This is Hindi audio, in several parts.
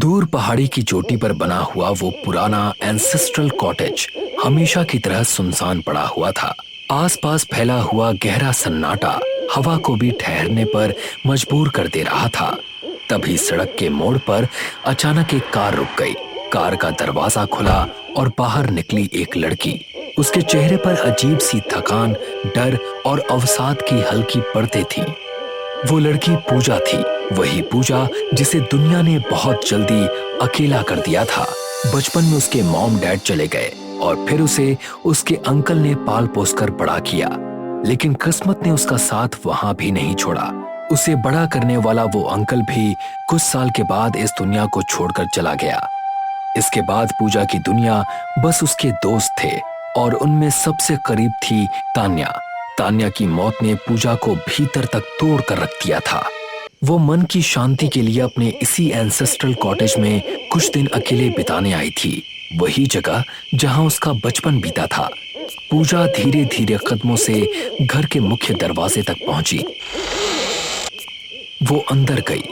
दूर पहाड़ी की चोटी पर बना हुआ वो पुराना एंसेस्ट्रल कॉटेज हमेशा की तरह सुनसान पड़ा हुआ था। आसपास फैला हुआ गहरा सन्नाटा हवा को भी ठहरने पर मजबूर कर दे रहा था। तभी सड़क के मोड़ पर अचानक एक कार रुक गई। कार का दरवाजा खुला और बाहर निकली एक लड़की। उसके चेहरे पर अजीब सी थकान, डर और अवसाद की हल्की परतें थीं। वो लड़की पूजा थी, वही पूजा जिसे दुनिया ने बहुत जल्दी अकेला कर दिया था। बचपन में उसके मॉम डैड चले गए और फिर उसे उसके अंकल ने पाल पोस कर बड़ा किया, लेकिन किस्मत ने उसका साथ वहां भी नहीं छोड़ा। उसे बड़ा करने वाला वो अंकल भी कुछ साल के बाद इस दुनिया को छोड़कर चला गया। इसके बाद पूजा की दुनिया बस उसके दोस्त थे और उनमें सबसे करीब थी तान्या। तान्या की मौत ने पूजा को भीतर तक तोड़ कर रख दिया था। वो मन की शांति के लिए अपने इसी एंसेस्ट्रल कॉटेज में कुछ दिन अकेले बिताने आई थी, वही जगह जहां उसका बचपन बीता था। पूजा धीरे धीरे कदमों से घर के मुख्य दरवाजे तक पहुंची। वो अंदर गई।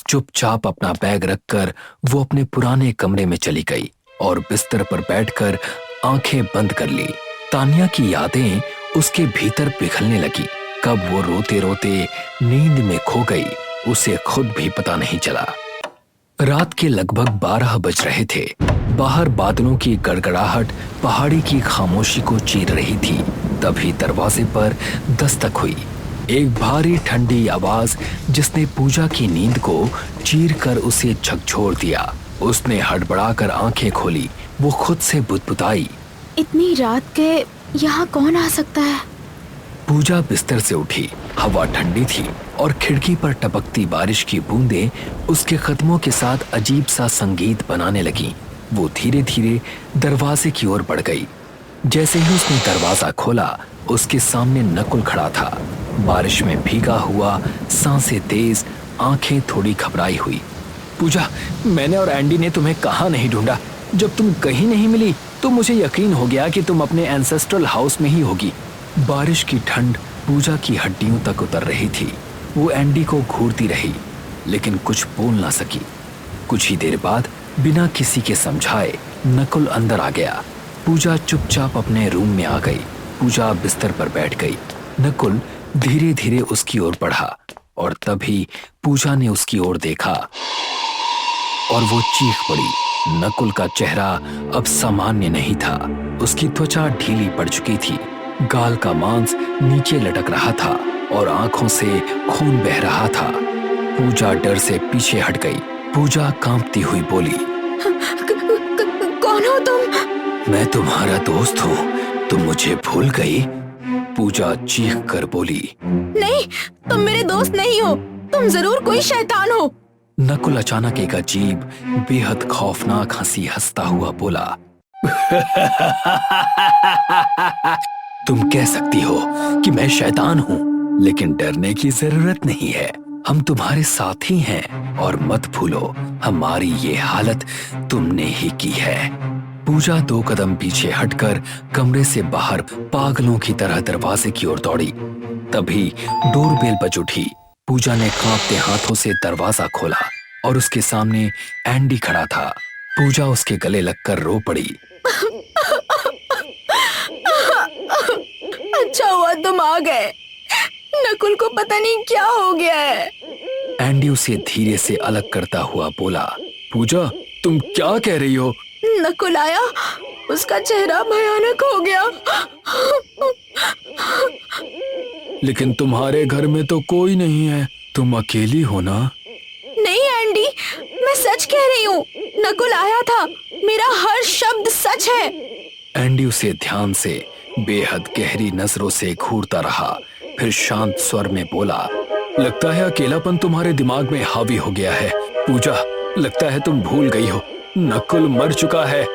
चुपचाप अपना बैग रखकर वो अपने पुराने कमरे में चली गई और बिस्तर पर बैठकर आंखें बंद कर ली। तान्या की यादें उसके भीतर पिघलने लगी। कब वो रोते रोते नींद में खो गई, उसे खुद भी पता नहीं चला। रात के लगभग 12 बज रहे थे। बाहर बादलों की गड़गड़ाहट पहाड़ी की खामोशी को चीर रही थी। तभी दरवाजे पर दस्तक हुई। एक भारी ठंडी आवाज जिसने पूजा की नींद को चीर कर उसे झकझोर दिया। उसने हड़बड़ाकर आंखें खोली। वो खुद से बुदबुदाई, इतनी रात के यहाँ कौन आ सकता है? पूजा बिस्तर से उठी। हवा ठंडी थी और खिड़की पर टपकती बारिश की बूंदें उसके कदमों के साथ अजीब सा संगीत बनाने लगी। वो धीरे धीरे दरवाजे की ओर बढ़ गई। जैसे ही उसने दरवाजा खोला, उसके सामने नकुल खड़ा था, बारिश में भीगा हुआ, सांसें तेज, आंखें थोड़ी घबराई हुई। पूजा, मैंने और एंडी ने तुम्हें कहाँ नहीं ढूंढा। जब तुम कहीं नहीं मिली तो मुझे यकीन हो गया कि तुम अपने एंसेस्ट्रल हाउस में ही होगी। बारिश की ठंड पूजा की हड्डियों तक उतर रही थी। वो एंडी को घूरती रही, लेकिन कुछ बोल ना सकी। कुछ ही देर बाद बिना किसी के समझाए नकुल अंदर आ गया। पूजा चुपचाप अपने रूम में आ गई। पूजा बिस्तर पर बैठ गई। नकुल धीरे धीरे उसकी ओर बढ़ा और तभी पूजा ने उसकी ओर देखा और वो चीख पड़ी। नकुल का चेहरा अब सामान्य नहीं था। उसकी त्वचा ढीली पड़ चुकी थी, गाल का मांस नीचे लटक रहा था और आंखों से खून बह रहा था। पूजा डर से पीछे हट गई। पूजा कांपती हुई बोली, कौन हो तुम? मैं तुम्हारा दोस्त हूँ, तुम मुझे भूल गई? पूजा चीख कर बोली। नहीं, तुम मेरे दोस्त नहीं हो, तुम जरूर कोई शैतान हो। नकुल अचानक एक अजीब, बेहद खौफनाक हंसी हंसता हुआ बोला, तुम कह सकती हो कि मैं शैतान हूँ, लेकिन डरने की जरूरत नहीं है। हम तुम्हारे साथ ही हैं और मत भूलो, हमारी ये हालत तुमने ही की है। पूजा 2 कदम पीछे हटकर कमरे से बाहर पागलों की तरह दरवाजे की ओर दौड़ी। तभी डोरबेल बज उठी। पूजा ने कांपते हाथों से दरवाजा खोला और उसके सामने एंडी खड़ा था। पूजा उसके गले लगकर रो पड़ी। अच्छा हुआ तुम आ गए, नकुल को पता नहीं क्या हो गया है। एंडी उसे धीरे से अलग करता हुआ बोला, पूजा तुम क्या कह रही हो? नकुल आया, उसका चेहरा भयानक हो गया। लेकिन तुम्हारे घर में तो कोई नहीं है, तुम अकेली हो ना? नहीं एंडी, मैं सच कह रही हूँ, नकुल आया था, मेरा हर शब्द सच है। एंडी उसे ध्यान से बेहद गहरी नजरों से घूरता रहा, फिर शांत स्वर में बोला, लगता है अकेलापन तुम्हारे दिमाग में हावी हो गया है। पूजा, लगता है तुम भूल गई हो, नकुल मर चुका है।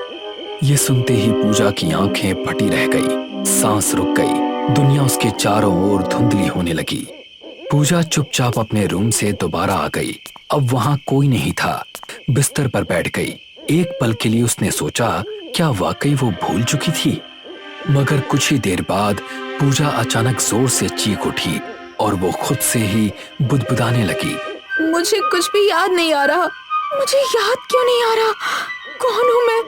ये सुनते ही पूजा की आंखें फटी रह गई, सांस रुक गई, दुनिया उसके चारों ओर धुंधली होने लगी। पूजा चुपचाप अपने रूम से दोबारा आ गई। अब वहां कोई नहीं था। बिस्तर पर बैठ गई। एक पल के लिए उसने सोचा, क्या वाकई वो भूल चुकी थी? मगर कुछ ही देर बाद पूजा अचानक जोर से चीख उठी और वो खुद से ही बुदबुदाने लगी, मुझे कुछ भी याद नहीं आ रहा, मुझे याद क्यों नहीं आ रहा? कौन हूँ मैं?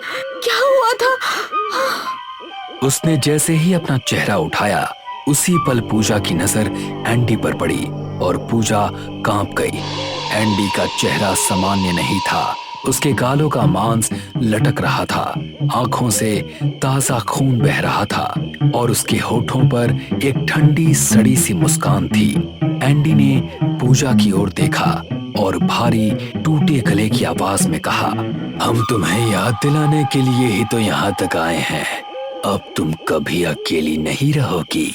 क्या हुआ था? उसने जैसे ही अपना चेहरा उठाया, उसी पल पूजा की नजर एंडी पर पड़ी और पूजा कांप गई। एंडी का चेहरा सामान्य नहीं था। उसके गालों का मांस लटक रहा था, आंखों से ताजा खून बह रहा था और उसके होठों पर एक ठंडी सड़ी सी मुस्कान थी। एंडी ने पूजा की ओर देखा और भारी टूटे गले की आवाज में कहा, हम तुम्हें याद दिलाने के लिए ही तो यहाँ तक आए हैं। अब तुम कभी अकेली नहीं रहोगी,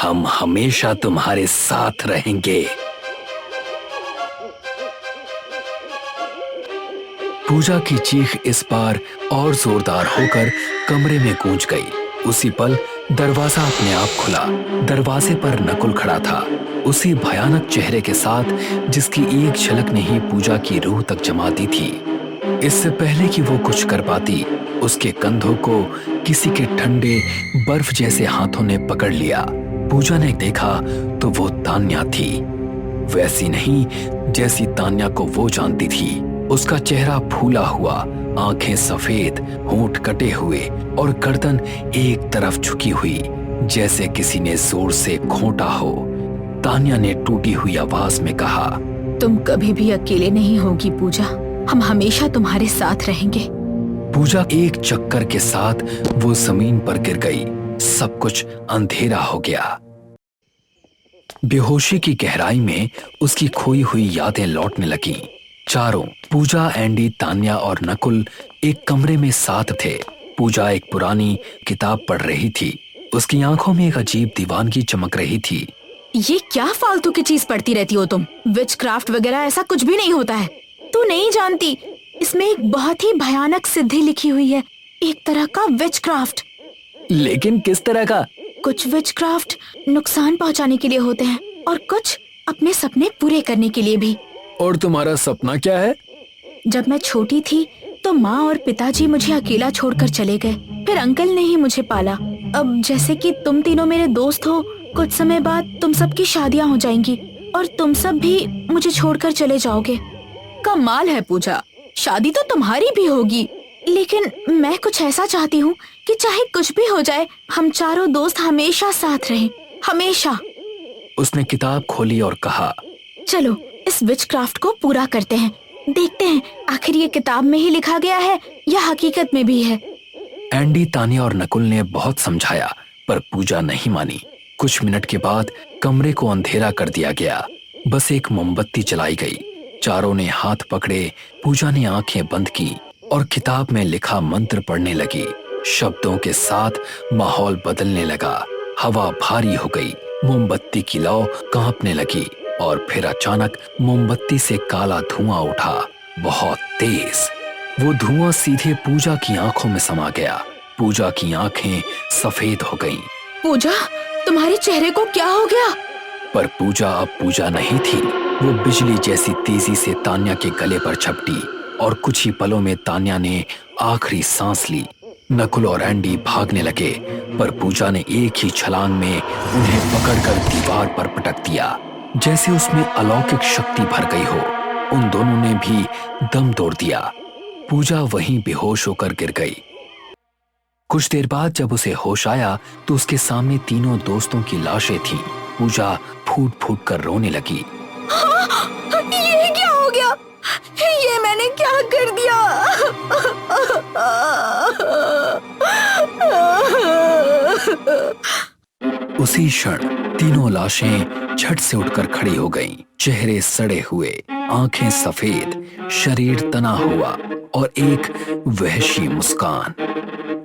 हम हमेशा तुम्हारे साथ रहेंगे। पूजा की चीख इस बार और जोरदार होकर कमरे में गूंज गई। उसी पल दरवाजा अपने आप खुला। दरवाजे पर नकुल खड़ा था, उसी भयानक चेहरे के साथ जिसकी एक झलक ने ही पूजा की रूह तक जमा दी थी। इससे पहले कि वो कुछ कर पाती, उसके कंधों को किसी के ठंडे बर्फ जैसे हाथों ने पकड़ लिया। पूजा ने देखा तो वो तान्या थी, वैसी नहीं जैसी तान्या को वो जानती थी। उसका चेहरा फूला हुआ, आंखें सफेद, होंठ कटे हुए और गर्दन एक तरफ झुकी हुई जैसे किसी ने जोर से खोंटा हो। तान्या ने टूटी हुई आवाज में कहा, तुम कभी भी अकेले नहीं होगी पूजा, हम हमेशा तुम्हारे साथ रहेंगे। पूजा एक चक्कर के साथ वो जमीन पर गिर गई। सब कुछ अंधेरा हो गया। बेहोशी की गहराई में उसकी खोई हुई यादें लौटने लगीं। चारों, पूजा, एंडी, तान्या और नकुल एक कमरे में साथ थे। पूजा एक पुरानी किताब पढ़ रही थी। उसकी आंखों में एक अजीब दीवानगी चमक रही थी। ये क्या फालतू की चीज पढ़ती रहती हो तुम? विच क्राफ्ट वगैरह ऐसा कुछ भी नहीं होता है। तू नहीं जानती, इसमें एक बहुत ही भयानक सिद्धि लिखी हुई है, एक तरह का विच क्राफ्ट। लेकिन किस तरह का? कुछ विच क्राफ्ट नुकसान पहुंचाने के लिए होते हैं और कुछ अपने सपने पूरे करने के लिए भी। और तुम्हारा सपना क्या है? जब मैं छोटी थी तो माँ और पिताजी मुझे अकेला छोड़कर चले गए। फिर अंकल ने ही मुझे पाला। अब जैसे कि तुम तीनों मेरे दोस्त हो, कुछ समय बाद तुम सबकी शादियाँ हो जाएंगी और तुम सब भी मुझे छोड़कर चले जाओगे। कमाल है पूजा, शादी तो तुम्हारी भी होगी, लेकिन मैं कुछ ऐसा चाहती हूँ कि चाहे कुछ भी हो जाए, हम चारों दोस्त हमेशा साथ रहें, हमेशा। उसने किताब खोली और कहा, चलो इस विच क्राफ्ट को पूरा करते हैं, देखते हैं आखिर ये किताब में ही लिखा गया है या हकीकत में भी है। एंडी, तान्या और नकुल ने बहुत समझाया पर पूजा नहीं मानी। कुछ मिनट के बाद कमरे को अंधेरा कर दिया गया। बस एक मोमबत्ती जलाई गई। चारों ने हाथ पकड़े, पूजा ने आंखें बंद की और किताब में लिखा मंत्र पढ़ने लगी। शब्दों के साथ माहौल बदलने लगा। हवा भारी हो गई, मोमबत्ती की लौ कांपने लगी और फिर अचानक मोमबत्ती से काला धुआं उठा, बहुत तेज। वो धुआं सीधे पूजा की आंखों में समा गया। पूजा की आंखें सफेद हो गईं। पूजा, तुम्हारे चेहरे को क्या हो गया? पर पूजा अब पूजा नहीं थी। वो बिजली जैसी तेजी से तान्या के गले पर झपटी और कुछ ही पलों में तान्या ने आखिरी सांस ली। नकुल और एंडी भागने लगे पर पूजा ने एक ही छलांग में उन्हें पकड़कर दीवार पर पटक दिया, जैसे उसमें अलौकिक शक्ति भर गई हो। उन दोनों ने भी दम तोड़ दिया। पूजा वहीं बेहोश होकर गिर गई। कुछ देर बाद जब उसे होश आया तो उसके सामने तीनों दोस्तों की लाशें थीं। पूजा फूट फूट कर रोने लगी। ये क्या हो गया? ये मैंने क्या कर दिया? उसी क्षण तीनों लाशें झट से उठकर खड़ी हो गईं। चेहरे सड़े हुए, आंखें सफेद, शरीर तना हुआ और एक वहशी मुस्कान।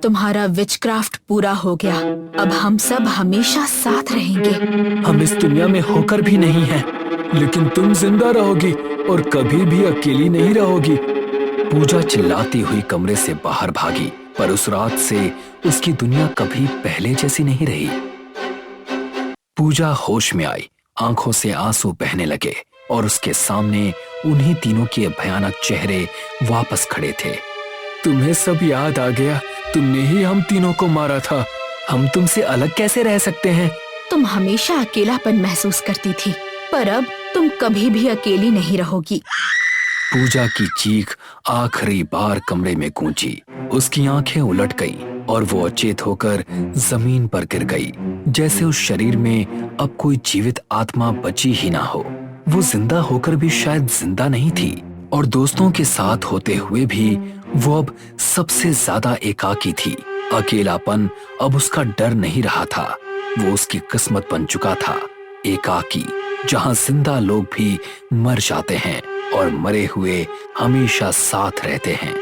तुम्हारा विचक्राफ्ट पूरा हो गया। अब हम सब हमेशा साथ रहेंगे। हम इस दुनिया में होकर भी नहीं हैं, लेकिन तुम जिंदा रहोगी और कभी भी अकेली नहीं रहोगी। पूजा चिल्लाती हुई कमरे से बाहर भागी, पर उस रात से उसकी दुनिया कभी पहले जैसी नहीं रही। पूजा होश में आई, आंखों से आंसू बहने लगे और उसके सामने उन्हीं तीनों के भयानक चेहरे वापस खड़े थे। तुम्हें सब याद आ गया? तुमने ही हम तीनों को मारा था। हम तुमसे अलग कैसे रह सकते हैं? तुम हमेशा अकेलापन महसूस करती थी, पर अब तुम कभी भी अकेली नहीं रहोगी। पूजा की चीख आखिरी बार कमरे में गूंजी। उसकी आंखें उलट गईं और वो अचेत होकर जमीन पर गिर गई, जैसे उस शरीर में अब कोई जीवित आत्मा बची ही ना हो। वो जिंदा होकर भी शायद जिंदा नहीं थी, और दोस्तों के साथ होते हुए भी वो अब सबसे ज्यादा एकाकी थी। अकेलापन अब उसका डर नहीं रहा था, वो उसकी किस्मत बन चुका था। एकाकी, जहां जिंदा लोग भी मर जाते हैं और मरे हुए हमेशा साथ रहते हैं।